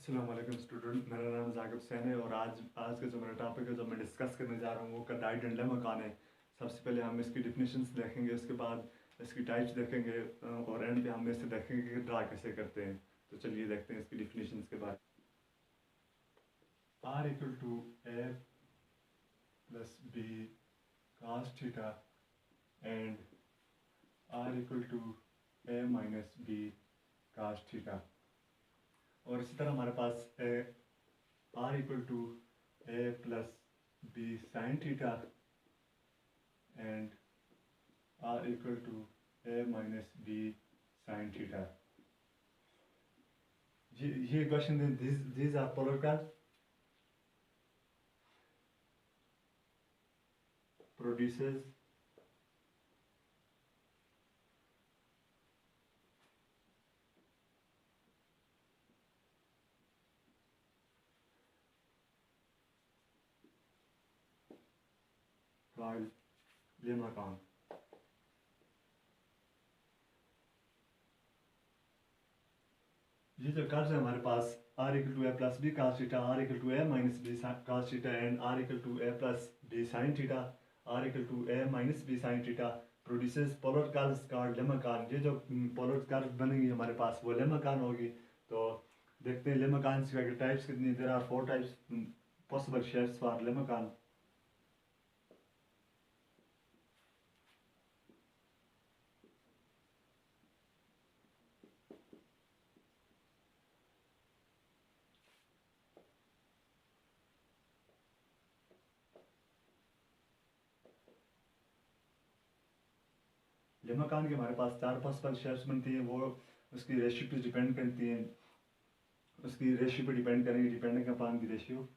अस्सलाम वालेकुम स्टूडेंट, मेरा नाम ज़ाकिर हुसैन है और आज आज का जो मेरा टॉपिक है जो मैं डिस्कस करने जा रहा हूँ वो कार्डाइड एंड लेमाकान है। सबसे पहले हम इसकी डिफिनेशंस देखेंगे, उसके बाद इसकी टाइप्स देखेंगे और एंड पे हम इससे देखेंगे कि ड्रा कैसे करते हैं। तो चलिए देखते हैं इसकी डिफिनेशंस के बाद। R equal to A plus B cos theta and R equal to A minus B cos theta. और इसी तरह हमारे पास R equal to A plus B sine theta and R equal to A minus B sine theta. ये question these are polar cards produces trial limacon. ये जो curve है हमारे पास R equal to A plus B cos theta, R equal to A minus B cos theta and R equal to A plus B sine theta, R equal to A minus B sine theta produces polar curves called limacon. ये जो polar curve बनेंगी हमारे पास वो लेमाकान होगी। तो देखते हैं लेमाकान की टाइप्स कितनी। There are 4 types possible shapes for limacon. Limacon के हमारे पास 4 पॉसिबल शेप्स बनती हैं। वो उसकी रेशियो पे डिपेंड करती हैं, उसकी रेशियो पे डिपेंड करेंगे, depending upon the ratio.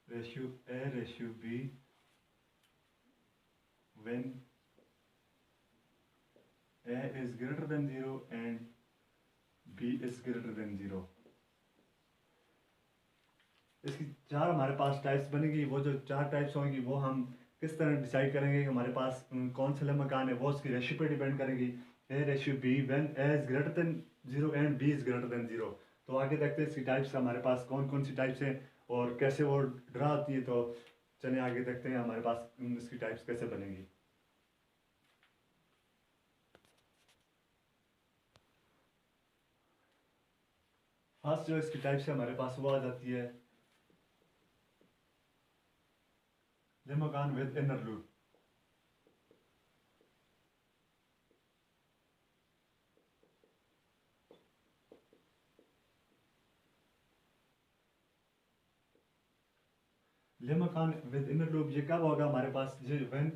Ratio A ratio B when a is greater than 0 and b is greater than 0। इसकी 4 हमारे पास टाइप्स बनेगी। वो जो 4 टाइप्स होंगी वो हम किस तरह डिसाइड करेंगे कि हमारे पास कौन सा लेमाकान है, वो उसकी रेशियो पे डिपेंड करेगी। A ratio B when A is greater than 0 and B is greater than 0। तो आगे देखते हैं इसकी टाइप्स हमारे पास कौन कौन सी टाइप्स हैं और कैसे वो ड्रा होती है। तो चलिए आगे देखते हैं हमारे पास इसकी टाइप्स कैसे बनेंगी। फर्स्ट जो इसकी टाइप्स है हमारे पास वो आ जाती है limacon with inner loop. Limacon with inner loop ये कब होगा हमारे पास, ये when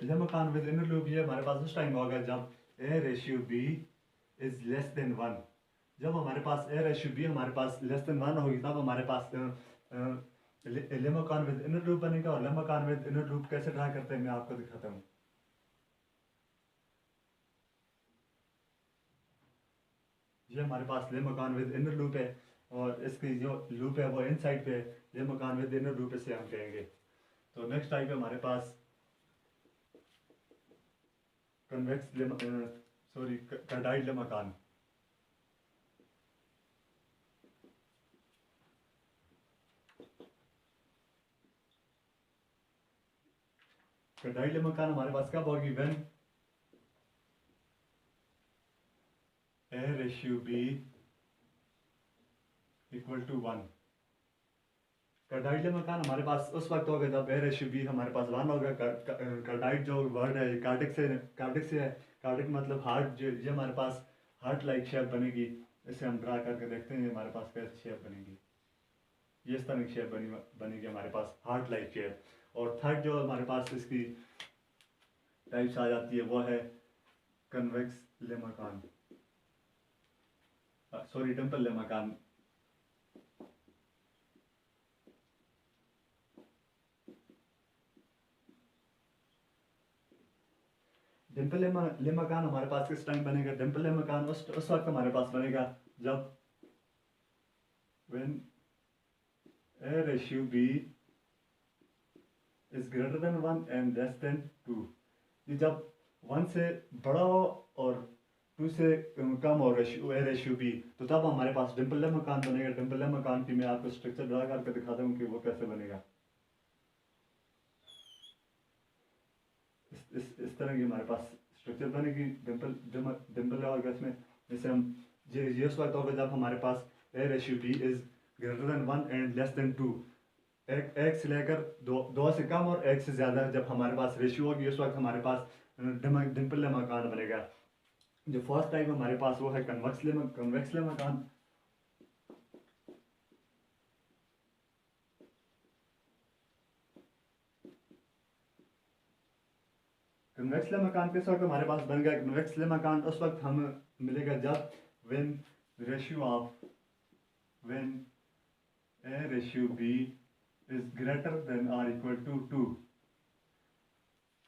limacon with inner loop ये हमारे पास उस टाइम होगा जब A ratio B is less than 1। जब हमारे पास ए रेशियो बी हमारे पास लेस देन 1 होगी तब हमारे पास लेमाकान विद इनर लूप बनेगा। और लेमाकान विद इनर लूप कैसे ड्रा करते हैं मैं आपको दिखाता हूँ। ये हमारे पास लेमाकान विद इनर लूप है और इसकी जो लूप है वो इनसाइड पे लेमाकान विद इनर लूप से हम कहेंगे। तो नेक्स्ट टाइप है हमारे पास कार्डाइड लेमाकान। कार्डाइड लेमाकान हमारे पास कब होगी, when A ratio B equal to 1। Cardioid limacon हमारे पास उस वक्त होगा जब ए रेशियो बी हमारे पास 1 होगा। कार्डाइड जो वर्ड है कार्डिक से है। कार्डिक मतलब हार्ट। ये हमारे पास हार्ट लाइक शेप बनेगी। इसे हम ड्रा करके देखते हैं हमारे पास कैसी शेप बनेगी। ये इस तरह की शेप बनेगी हमारे पास हार्ट लाइक शेप। और थर्ड जो हमारे पास इसकी टाइप्स आ जाती है वो है कन्वेक्स लेमाकान, सॉरी डिम्पल लेमाकान। डिम्पल ले मकान हमारे पास किस टाइम बनेगा? डिम्पल ले मकान उस वक्त हमारे पास बनेगा जब when a ratio b is greater than 1 and less than 2। ये जब 1 से बड़ा हो और 2 से कम हो रेशियो ए रेशियो बी, तो तब हमारे पास डिम्पल ले मकान बनेगा। डिम्पल ले मकान की मैं आपको स्ट्रक्चर ड्रा करके दिखाता हूँ कि वो कैसे बनेगा। इस तरह की हमारे पास स्ट्रक्चर बनेगी डिम्पल डिम्पल और इसमें जैसे हम ये उस वक्त होगा जब हमारे पास A ratio B is greater than 1 and less than 2। एक से लेकर दो से कम और एक से ज़्यादा जब हमारे पास रेशियो होगी उस वक्त हमारे पास डिम्पल मकान बनेगा। जो फर्स्ट टाइप हमारे पास वो है कन्वेक्स मकान। कन्वेक्स मकान किस वक्त हमारे पास बन गया? कन्वेक्स मकान उस वक्त हम मिलेगा जब when ratio of when A ratio B is greater than or equal to 2।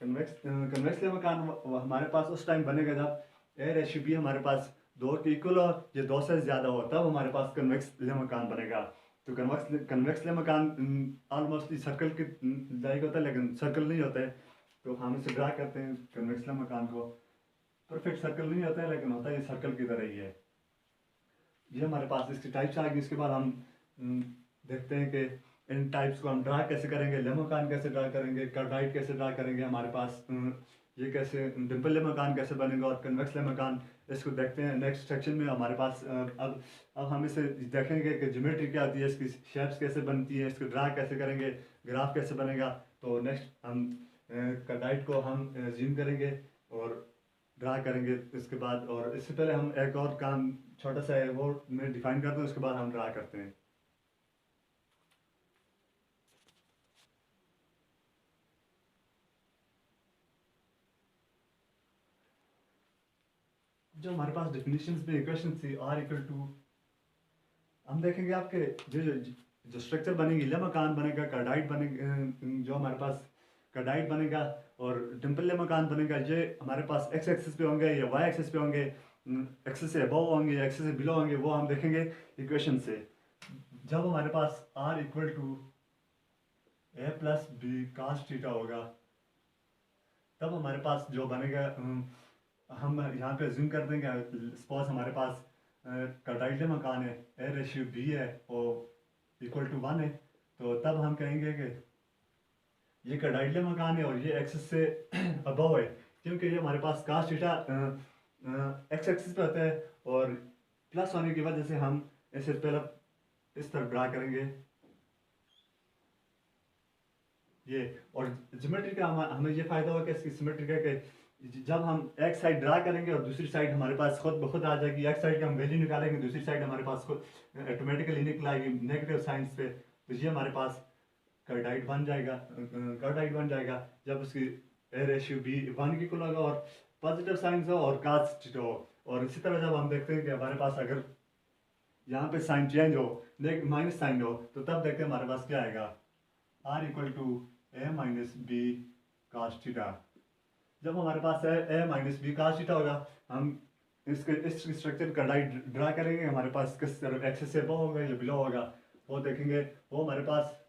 Convex मकान हमारे पास उस टाइम बनेगा जब ए रेशियो बी हमारे पास 2 के इक्वल हो, ये 2 से ज़्यादा हो, तब हमारे पास कन्वेक्स मकान बनेगा। तो कन्वेक्स मकान ऑलमोस्ट सर्कल के लाइक होता है, लेकिन सर्कल नहीं होता है। तो हम इसे ड्रा करते हैं कन्वेक्स मकान को। परफेक्ट सर्कल नहीं होता है, लेकिन होता है ये सर्कल की तरह ही है। ये हमारे पास इसकी टाइप्स आ गई। इसके बाद हम देखते हैं कि इन टाइप्स को हम ड्रा कैसे करेंगे। ले मकान कैसे ड्रा करेंगे, कार्डाइड कैसे ड्रा करेंगे, हमारे पास ये कैसे डिम्पल ले मकान कैसे बनेगा और कन्वेक्स ले मकान, इसको देखते हैं नेक्स्ट सेक्शन में। हमारे पास अब हम इसे देखेंगे कि ज्योमेट्री क्या होती है, इसकी शेप्स कैसे बनती है, इसको ड्रा कैसे करेंगे, ग्राफ कैसे बनेगा। तो नेक्स्ट हम कार्डाइड को हम ज्यूम करेंगे और ड्रा करेंगे इसके बाद। और इससे पहले हम एक और काम छोटा सा है वो मैं डिफाइन करता हूँ, उसके बाद हम ड्रा करते हैं। जो हमारे पास डेफिनेशंस में इक्वेशन थी आर इक्वल टू, हम देखेंगे आपके जो स्ट्रक्चर बनेगी, ले मकान बनेगा, कार्डाइड बनेगा, जो हमारे पास कार्डाइड बनेगा और डिम्पल ले मकान बनेगा। ये हमारे पास एक्स एक्सिस पे होंगे या वाई एक्सिस पे होंगे, एक्सिस से अबव होंगे या एक्सिस से बिलो होंगे, वो हम देखेंगे इक्वेशन से। जब हमारे पास are equal to A plus B cos theta होगा, तब हमारे पास जो बनेगा, हम यहाँ पे ज्यूम कर देंगे। सपोज हमारे पास कार्डाइड मकान है, ए रेशियो बी है और इक्वल टू 1 है, तो तब हम कहेंगे कि ये कार्डाइड मकान है और ये एक्सिस से अबव है, क्योंकि ये हमारे पास कास थीटा एक्स एक्सिस पे होता है और प्लस होने की वजह से हम इसे पहले इस तरह ड्रा करेंगे ये। और ज्योमेट्री का हमें ये फ़ायदा होगा कि इसकी सिमेट्री का कि जब हम एक साइड ड्रा करेंगे और दूसरी साइड हमारे पास खुद ब खुद आ जाएगी। एक साइड की हम वैल्यू निकालेंगे, दूसरी साइड हमारे पास खुद ऑटोमेटिकली निकल आएगी नेगेटिव साइंस पे। तो ये हमारे पास कार्डाइड बन जाएगा। कार्डाइड बन जाएगा जब उसकी ए रेशियो बी 1 की इक्वल होगा और पॉजिटिव साइंस हो और कास थीटा हो। और इसी तरह जब हम देखते हैं कि हमारे पास अगर यहाँ पे साइन चेंज हो, माइनस साइन हो, तो तब देखते हैं हमारे पास क्या आएगा, R equal to A minus B cos theta. जब हमारे पास A minus B cos theta होगा, हम इस स्ट्रक्चर का डाइट ड्रा करेंगे। हमारे पास किस तरफ एक्सेस से अबव होगा या बिलो होगा वो देखेंगे। वो हमारे पास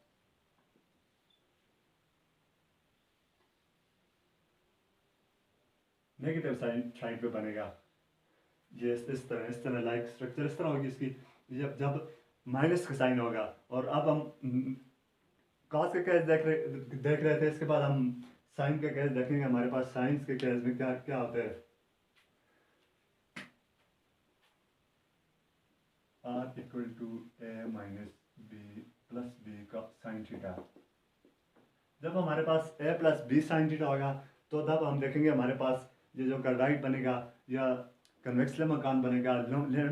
नेगेटिव साइड पे बनेगा। ये इस तरह लाइक स्ट्रक्चर इस तरह होगी इसकी। जब माइनस का साइन होगा और अब हम कॉस का केस देख रहे थे, इसके बाद हम साइन का केस देखेंगे। हमारे पास साइंस के केस में क्या क्या होता है, R equal to A minus B plus B का साइन थीटा। जब हमारे पास A plus B sine theta होगा, तो तब हम देखेंगे हमारे पास ये जो कार्डाइड बनेगा या कन्वेक्स ले मकान बनेगा,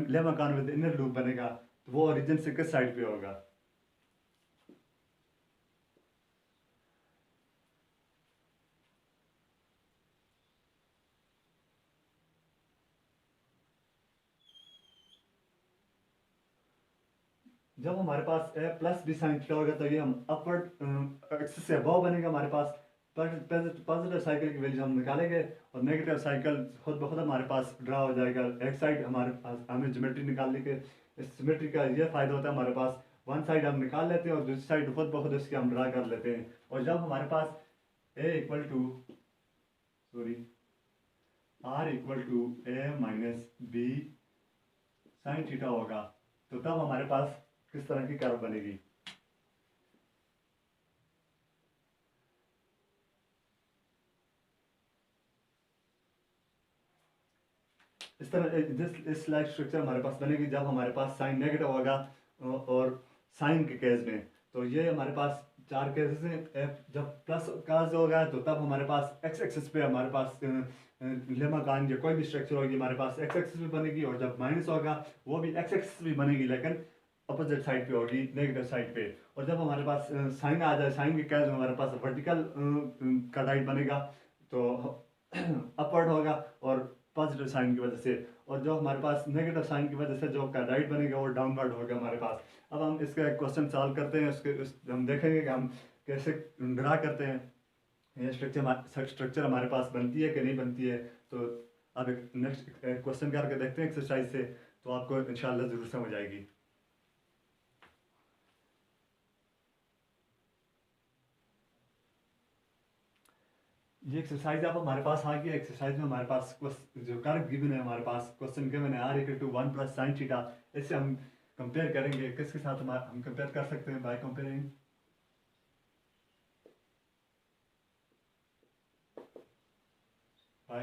ले मकान विद इनर लूप बनेगा, तो वो ओरिजिन से किस साइड पे होगा। जब हमारे पास A plus B sine theta होगा, तो ये हम अपवर्ड एक्सिस से अबव बनेगा हमारे पास। पॉजिटिव साइकिल की वैल्यू हम निकालेंगे और नेगेटिव साइकिल खुद ब खुद हमारे पास ड्रा हो जाएगा। एक साइड हमारे पास हमें ज्योमेट्री निकालने के, इस ज्योमेट्री का ये फ़ायदा होता है हमारे पास वन साइड हम निकाल लेते हैं और दूसरी साइड खुद ब खुद उसकी हम ड्रा कर लेते हैं। और जब हमारे पास a equal to sorry r equal to A minus B sine theta होगा तो तब हमारे पास किस तरह की कर्व बनेगी। इस तरह इस लाइक स्ट्रक्चर हमारे पास बनेगी जब हमारे पास साइन नेगेटिव होगा और साइन के केस में। तो ये हमारे पास चार केसेस हैं। जब प्लस का होगा तो तब हमारे पास एक्स एक्सिस पे हमारे पास लेमा कान या कोई भी स्ट्रक्चर होगी हमारे पास एक्स एक्सिस भी बनेगी, और जब माइनस होगा वो भी एक्स एक्सिस भी बनेगी लेकिन अपोजिट साइड पे होगी, नेगेटिव साइड पे। और जब हमारे पास साइन आ जाए, साइन के केस में हमारे पास वर्टिकल का डाइट बनेगा तो अपवर्ड होगा और पॉजिटिव साइन की वजह से, और जो हमारे पास नेगेटिव साइन की वजह से जो कार्डाइड बनेगा वो डाउनवर्ड होगा हमारे पास। अब हम इसका एक क्वेश्चन सॉल्व करते हैं, हम देखेंगे कि हम कैसे ड्रा करते हैं ये स्ट्रक्चर हमारे पास बनती है कि नहीं बनती है। तो अब एक नेक्स्ट क्वेश्चन करके देखते हैं एक्सरसाइज से, तो आपको इंशाल्लाह ज़रूर समझ आएगी। ये एक्सरसाइज अब हमारे पास आ गया। एक्सरसाइज में हमारे पास जो कर्व गिवन है, हमारे पास क्वेश्चन गिवन है R equal to 1 plus sine theta. इससे हम कंपेयर करेंगे किसके साथ, हम कंपेयर कर सकते हैं by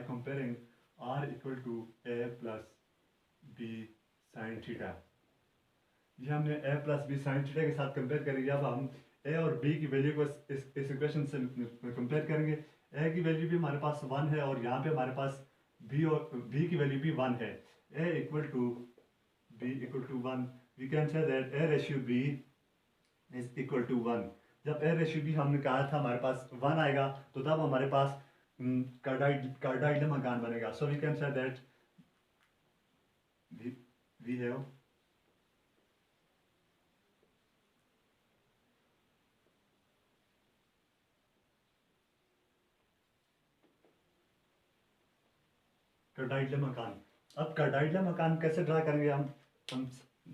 comparing R equal to A plus B sine theta. ये हमने A plus B sine theta के साथ कंपेयर करेंगे। अब हम ए और बी की वैल्यू को इस इक्वेशन से कंपेयर करेंगे। ए की वैल्यू भी हमारे पास 1 है और यहाँ पे हमारे पास बी और बी की वैल्यू भी 1 है। A equal to b equal to 1, we can say that a ratio B is equal to 1। जब ए रेशियो बी हमने कहा था हमारे पास 1 आएगा तो तब हमारे पास कार्डाइड मकान बनेगा। So we can say that we have cardioidal मकान। अब कार्डाइडल मकान कैसे ड्रा करेंगे हम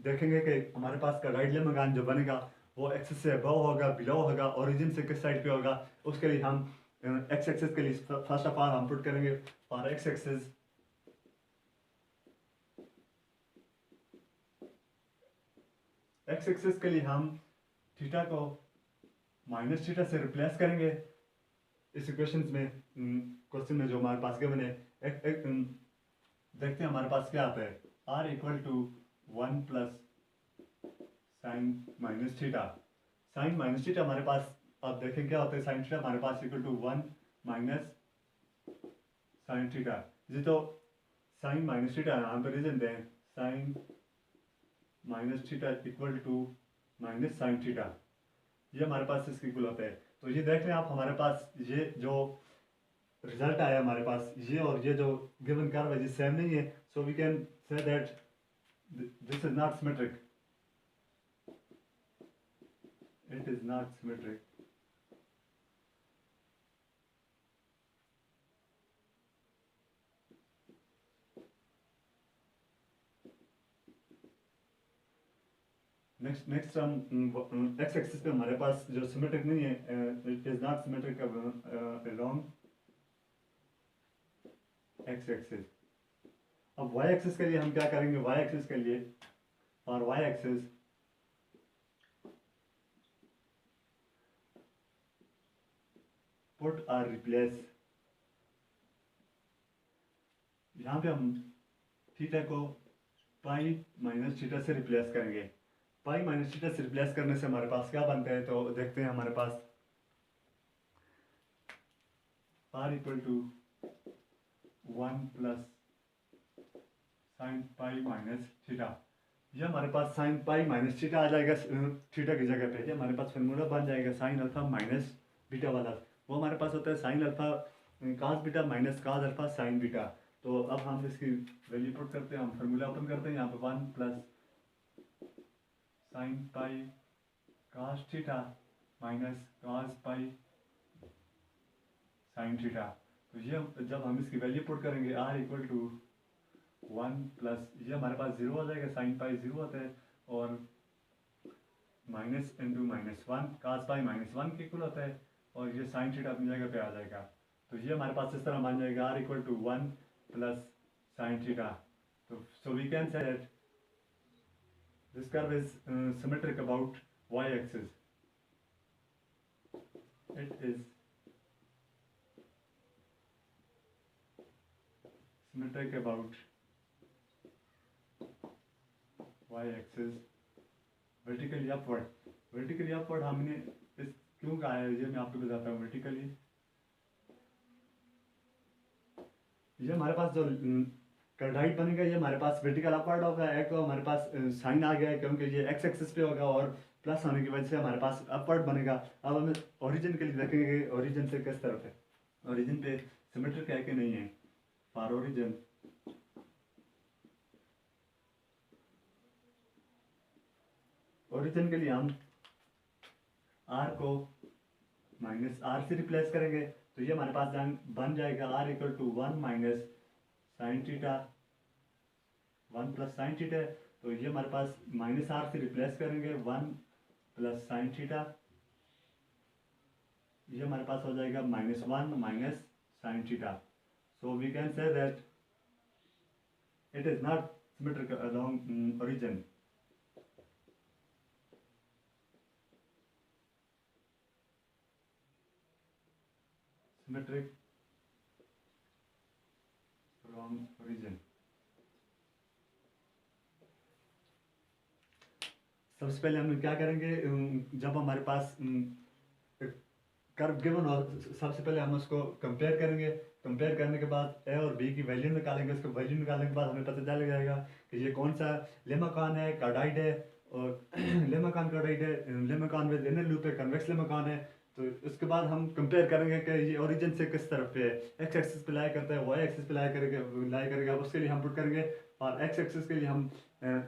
देखेंगे कि हमारे पास कार्डाइडल मकान जो बनेगा वो एक्सिस से अबव होगा, बिलो होगा, ओरिजिन से किस साइड पे होगा। उसके लिए हम एक्स एक्सिस के लिए फर्स्ट ऑफ ऑल हम पुट करेंगे फॉर एक्स एक्सिस के लिए हम थीटा को माइनस थीटा से रिप्लेस करेंगे इस इक्वेशंस में, क्वेश्चन में जो हमारे पास गिवन है। देखते हैं हमारे पास क्या आता है। R equal to 1 plus sine minus theta. Sine minus theta हमारे पास, आप देखें क्या होता है, साइन थीटा हमारे पास equal to 1 minus sine theta. जी तो साइन माइनस थीटा यहाँ पर रीजन दें, sine minus theta equal to minus sine theta, ये हमारे पास इसके इक्वल होता है। तो ये देख लें आप, हमारे पास ये जो रिजल्ट आया हमारे पास, ये और ये जो गिवन कर्व है ये सेम नहीं है। So we can say that this is not symmetric, it is not symmetric. Next हम एक्स एक्सिस पे हमारे पास जो सिमेट्रिक नहीं है, it is not symmetric along X axis. अब वाई एक्सिस के लिए हम क्या करेंगे, वाई एक्सिस के लिए और वाई एक्सिस पुट और रिप्लेस, यहाँ पे हम थीटा को पाई माइनस थीटा से रिप्लेस करेंगे। पाई माइनस थीटा से रिप्लेस करने से हमारे पास क्या बनता है, तो देखते हैं हमारे पास are equal to 1 plus sine pi minus theta. ये हमारे पास साइन पाई माइनस थीटा आ जाएगा थीटा की जगह पे। ये हमारे पास फार्मूला बन जाएगा साइन अल्फा माइनस बीटा वाला। वो हमारे पास होता है sine alpha cos beta minus cos alpha sine beta. तो अब हम इसकी वैल्यू पुट करते हैं, हम फार्मूला ओपन करते हैं। यहाँ पे 1 plus sine pi cos theta minus cos pi sine theta. तो ये जब हम इसकी वैल्यू पुट करेंगे आर इक्वल टू 1 प्लस ये हमारे पास 0 हो जाएगा, साइन पाई 0 होता है, और माइनस इंटू -1 कास पाई -1 के इक्वल होता है, और ये साइन थीटा अपनी जगह पे आ जाएगा। तो ये हमारे पास इस तरह मान जाएगा are equal to 1 plus sine theta. तो so we can say that this curve is symmetric about y-axis. It is symmetric about y-axis vertically upward. Vertically upward हमने इस क्यों कहा है ये मैं आपको बताता हूँ। vertically ये हमारे पास जो कर्डाइट बनेगा ये हमारे पास वर्टिकल अपवर्ड होगा। एक तो हमारे पास साइन आ गया है क्योंकि ये एक्स एक्सिस पे होगा और प्लस होने की वजह से हमारे पास अपवर्ड बनेगा। अब हम ओरिजिन के लिए देखेंगे ओरिजिन से किस तरफ है, ओरिजिन पे सिमेट्रिक है कि नहीं है। फॉर ओरिजिन ओरिजिन के लिए हम आर को -r से रिप्लेस करेंगे, तो ये हमारे पास बन जाएगा are equal to 1 minus sine theta 1 plus sine theta. तो ये हमारे पास -r से रिप्लेस करेंगे 1 प्लस साइन थीटा, ये हमारे पास हो जाएगा -1 minus sine theta. So we can say that it is not symmetrical along origin. Symmetric along origin। सबसे पहले हम क्या करेंगे, जब हमारे पास कर्व गिवन हो सबसे पहले हम उसको कंपेयर करेंगे। कंपेयर करने के बाद ए और बी की वैल्यू निकालेंगे। उसको वैल्यू निकालने के बाद हमें पता चल जाएगा कि ये कौन सा लेमाकान है, कार्डाइड है, और लेमाकान कार्डाइड है, लेमाकान विद इनर लूप है, कन्वेक्स लेमाकान है। तो उसके बाद हम कंपेयर करेंगे कि ये ओरिजिन से किस तरफ पे है, एक्स एक्सिस पे लाई करता है, वाई एक्सिस पे लाई करेगा। उसके लिए हम पुट करेंगे, और एक्स एक्सिस के लिए हम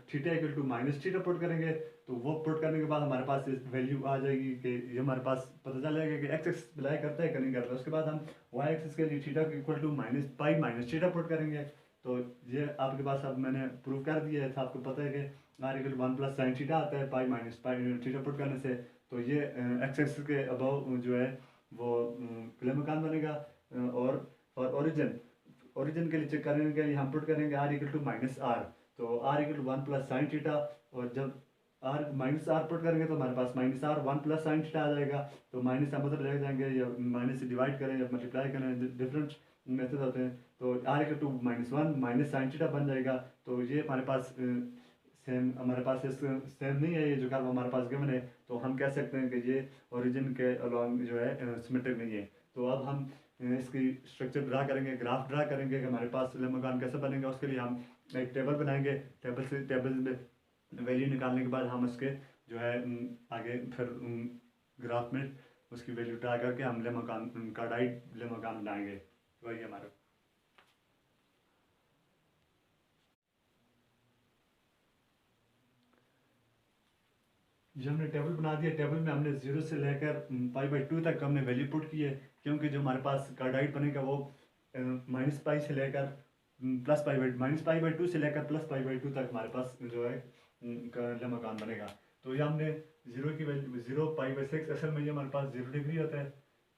theta equal to minus theta put करेंगे। तो वो पुट करने के बाद हमारे पास वैल्यू आ जाएगी कि ये हमारे पास पता चल जाएगा कि एक्स एक्सिस पे लाई करता है कि नहीं करता है। उसके बाद हम वाई एक्सिस के लिए theta equal to -pi minus theta put करेंगे। तो ये आपके पास अब मैंने प्रूव कर दिया है। आपको पता है कि R equal 1 plus sine theta आता है pi minus pi theta put करने से। तो ये एक्स एक्सिस के अबव जो है वो लेमाकान बनेगा। और ओरिजिन के लिए चेक करने के लिए हम पुट करेंगे आर इक्वल टू -r। तो R equal to 1 plus sine theta, और जब आर -r पुट करेंगे तो हमारे पास -r 1 प्लस साइन थीटा आ जाएगा। तो माइनस हम उधर ले जाएंगे या माइनस से डिवाइड करें या मल्टीप्लाई करें, डिफरेंट मेथड होते हैं। तो R equal to -1 minus sine theta बन जाएगा। तो ये हमारे पास सेम हमारे पास सेम नहीं है ये जो कर्व हमारे पास गिवन है। तो हम कह सकते हैं कि ये ओरिजिन के अलॉन्ग जो है सिमेट्रिक नहीं है। तो अब हम इसकी स्ट्रक्चर ड्रा करेंगे, ग्राफ ड्रा करेंगे कि हमारे पास लेमाकान कैसे बनेगा। उसके लिए हम एक टेबल बनाएंगे। टेबल में वैल्यू निकालने के बाद हम उसके जो है आगे फिर ग्राफ में उसकी वैल्यू ड्रा करके हम लेमाकान कार्डाइड लेमाकान बनाएंगे। वही हमारा जो हमने टेबल बना दिया। टेबल में हमने 0 से लेकर π/2 तक हमने वैल्यू पुट की है, क्योंकि जो हमारे पास कार्डाइड बनेगा वो -π से लेकर -π/2 से लेकर +π/2 तक हमारे पास जो है लेमाकान बनेगा। तो ये हमने 0 की वैल्यू 0 π/6 असल में ये हमारे पास 0 डिग्री होता है,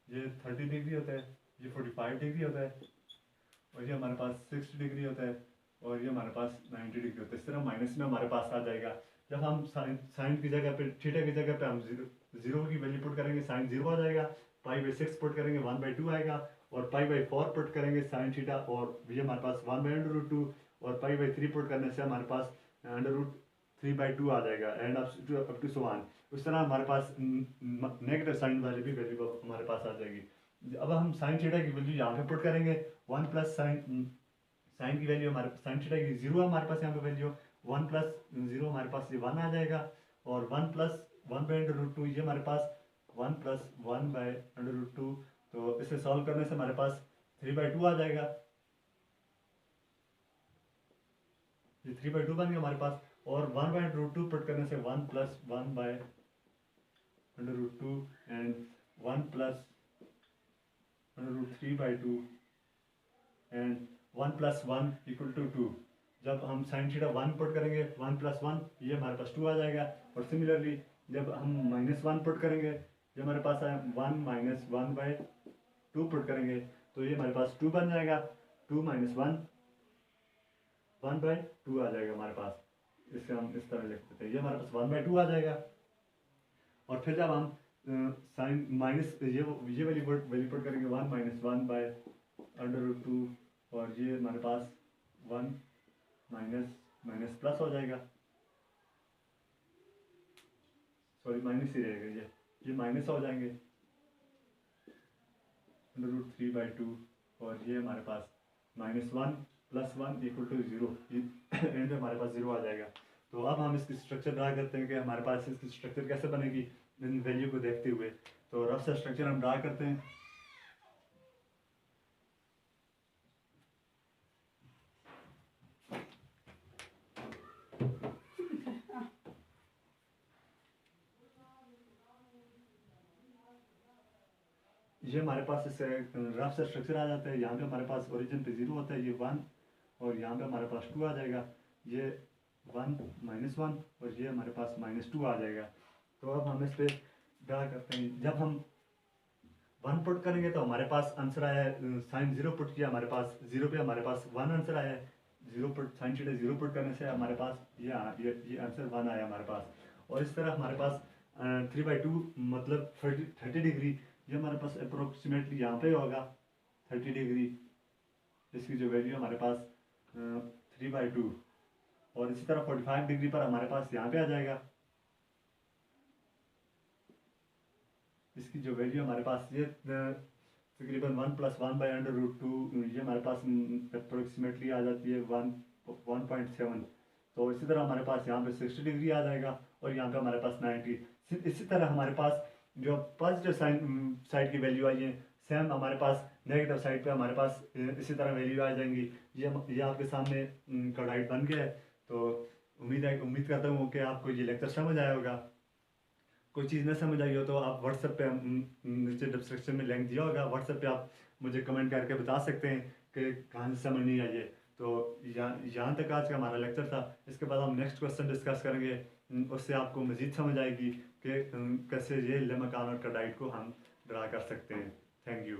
ये 30 डिग्री होता है, ये 45 डिग्री होता है, और ये हमारे पास 60 डिग्री होता है, और ये हमारे पास 90 डिग्री होता है। इस तरह माइनस में हमारे पास आ जाएगा। जब हम साइन की जगह पे थीटा की जगह पे हम जीरो की वैल्यू पुट करेंगे साइन 0 आ जाएगा। π/6 पुट करेंगे 1/2 आएगा, और π/4 पुट करेंगे साइन थीटा, और ये हमारे पास 1/√2, और π/3 पुट करने से हमारे पास √3/2 आ जाएगा, and up to so on. उस तरह हमारे पास नेगेटिव साइन वाली भी वैल्यू हमारे पास आ जाएगी। अब हम साइन थीटा की वैल्यू यहाँ पे पुट करेंगे 1 प्लस साइन की वैल्यू हमारे साइन थीटा की 0 हमारे पास यहाँ पे वैल्यू 1 प्लस 0 हमारे पास ये 1 आ जाएगा, और 1 प्लस 1/√2 ये हमारे पास 1 प्लस 1/√2। तो इसे सॉल्व करने से हमारे पास 3/2 आ जाएगा। ये 3/2 बन गया हमारे पास, और 1/√2 पुट करने से 1 प्लस 1/√2 एंड 1 प्लस √3/2 एंड 1 + 1 = 2। जब हम साइन थीटा 1 पुट करेंगे 1 + 1 ये हमारे पास 2 आ जाएगा। और सिमिलरली जब हम -1 पुट करेंगे, जो हमारे पास है 1 - 1/2 पुट करेंगे तो ये हमारे पास 2 बन जाएगा। 2 - 1 1/2 आ जाएगा हमारे पास। इसे हम इस तरह लिख सकते हैं, ये हमारे पास 1/2 आ जाएगा। और फिर जब हम साइन माइनस ये वाली वैल्यू पुट करेंगे 1 - 1/√2 और ये हमारे पास 1 माइनस प्लस हो जाएगा, सॉरी माइनस ही रहेगा, ये माइनस हो जाएंगे √3/2 और ये हमारे पास -1 + 1 = 0, एंड हमारे पास 0 आ जाएगा। तो अब हम इसकी स्ट्रक्चर ड्रा करते हैं कि हमारे पास इसकी स्ट्रक्चर कैसे बनेगी इन वैल्यू को देखते हुए। तो रफ सा स्ट्रक्चर हम ड्रा करते हैं। ये हमारे पास इससे रफ सा स्ट्रक्चर आ जाता है। यहाँ पे हमारे पास ओरिजिन पे 0 होता है, ये 1 और यहाँ पे हमारे पास 2 आ जाएगा, ये 1 - 1 और ये हमारे पास -2 आ जाएगा। तो अब हम इस पर ड्रा करते हैं। जब हम 1 पुट करेंगे तो हमारे पास आंसर आया है, साइन 0 पुट किया हमारे पास 0 पे हमारे पास 1 आंसर आया है। 0 पुट साइन थीटा 0 पुट करने से हमारे पास ये आंसर 1 आया हमारे पास। और इस तरह हमारे पास 3/2 मतलब 30 डिग्री, ये हमारे पास अप्रोक्सीमेटली यहाँ पे होगा 30 डिग्री। इसकी जो वैल्यू हमारे पास 3/2 और इसी तरह 45 डिग्री पर हमारे पास यहाँ पे आ जाएगा। इसकी जो वैल्यू हमारे पास ये तकरीबन 1 + 1/√2, ये हमारे पास अप्रोक्सीमेटली आ जाती है 1.7। तो इसी तरह हमारे पास यहाँ पे 60 डिग्री आ जाएगा और यहाँ पे हमारे पास 90। इसी तरह हमारे पास जो पॉजिटिव साइड की वैल्यू आई है, सेम हमारे पास नेगेटिव साइड पे हमारे पास इसी तरह वैल्यू आ जाएंगी। ये आपके सामने कार्डाइड बन गया है। तो उम्मीद करता हूँ कि आपको ये लेक्चर समझ आया होगा। कोई चीज़ ना समझ आई हो तो आप व्हाट्सएप पे नीचे डिस्क्रिप्शन में लिंक दिया होगा, व्हाट्सएप पे आप मुझे कमेंट करके बता सकते हैं कि कहाँ से समझ नहीं आई है। तो यहाँ तक आज का हमारा लेक्चर था। इसके बाद हम नेक्स्ट क्वेश्चन डिस्कस करेंगे, उससे आपको मज़ीद समझ आएगी कि कैसे ये लेमा कार्नोट कार्डाइड को हम ड्रा कर सकते हैं। Thank you.